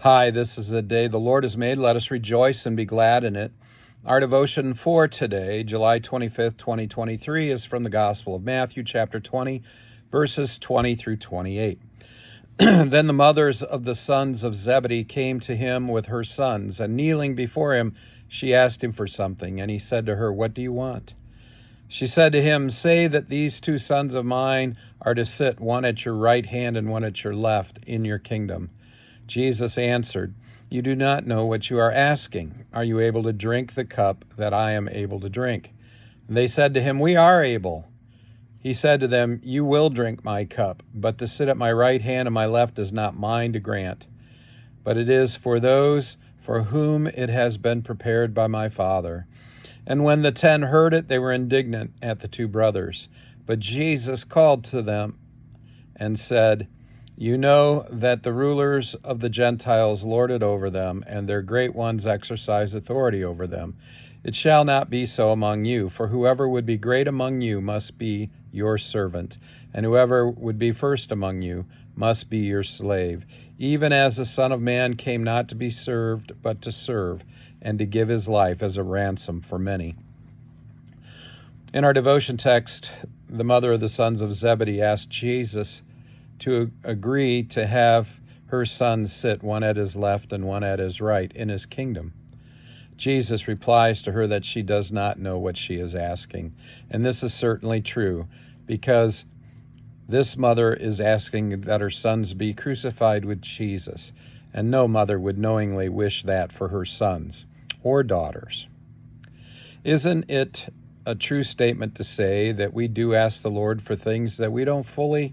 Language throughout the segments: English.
Hi, this is a day the Lord has made. Let us rejoice and be glad in it. Our devotion for today, July 25th, 2023, is from the Gospel of Matthew, chapter 20, verses 20 through 28. Then the mothers of the sons of Zebedee came to him with her sons, and kneeling before him, she asked him for something. And he said to her, "What do you want?" She said to him, "Say that these two sons of mine are to sit, one at your right hand and one at your left, in your kingdom." Jesus answered, "You do not know what you are asking. Are you able to drink the cup that I am able to drink?" And they said to him, "We are able." He said to them, "You will drink my cup, but to sit at my right hand and my left is not mine to grant, but it is for those for whom it has been prepared by my Father." And when the 10 heard it, they were indignant at the two brothers. But Jesus called to them and said, "You know that the rulers of the Gentiles lord it over them, and their great ones exercise authority over them. It shall not be so among you, for whoever would be great among you must be your servant, and whoever would be first among you must be your slave, even as the Son of Man came not to be served, but to serve, and to give his life as a ransom for many." In our devotion text, the mother of the sons of Zebedee asked Jesus to agree to have her sons sit, one at his left and one at his right, in his kingdom. Jesus replies to her that she does not know what she is asking. And this is certainly true, because this mother is asking that her sons be crucified with Jesus, and no mother would knowingly wish that for her sons or daughters. Isn't it a true statement to say that we do ask the Lord for things that we don't fully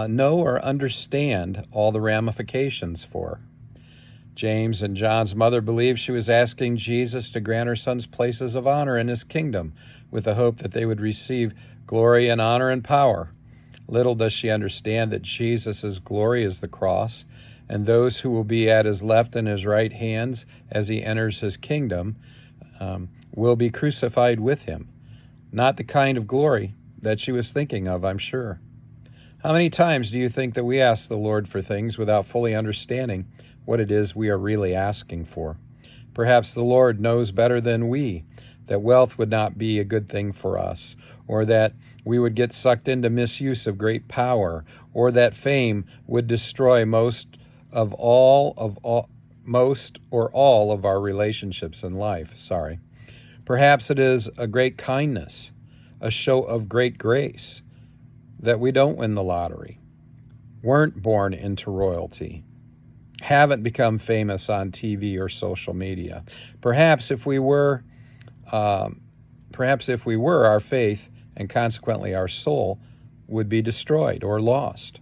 know or understand all the ramifications for? James and John's mother believed she was asking Jesus to grant her sons places of honor in his kingdom, with the hope that they would receive glory and honor and power. Little does she understand that Jesus' glory is the cross, and those who will be at his left and his right hands as he enters his kingdom will be crucified with him. Not the kind of glory that she was thinking of, I'm sure. How many times do you think that we ask the Lord for things without fully understanding what it is we are really asking for? Perhaps the Lord knows better than we that wealth would not be a good thing for us, or that we would get sucked into misuse of great power, or that fame would destroy most or all of our relationships in life. Perhaps it is a great kindness, a show of great grace, that we don't win the lottery, weren't born into royalty, haven't become famous on TV or social media. Perhaps if we were, our faith and consequently our soul would be destroyed or lost,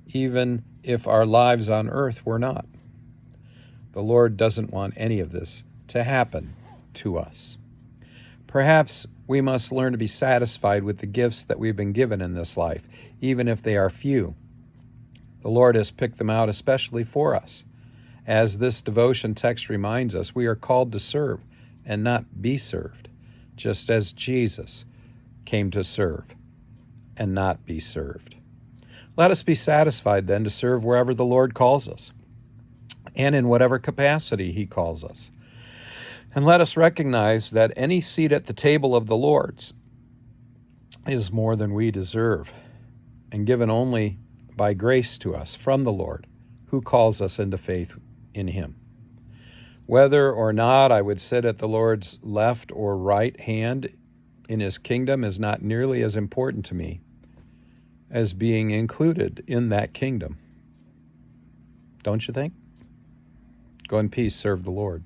even if our lives on earth were not. The Lord doesn't want any of this to happen to us. Perhaps we must learn to be satisfied with the gifts that we've been given in this life, even if they are few. The Lord has picked them out especially for us. As this devotion text reminds us, we are called to serve and not be served, just as Jesus came to serve and not be served. Let us be satisfied then to serve wherever the Lord calls us and in whatever capacity he calls us. And let us recognize that any seat at the table of the Lord's is more than we deserve, and given only by grace to us from the Lord, who calls us into faith in him. Whether or not I would sit at the Lord's left or right hand in his kingdom is not nearly as important to me as being included in that kingdom. Don't you think? Go in peace, serve the Lord.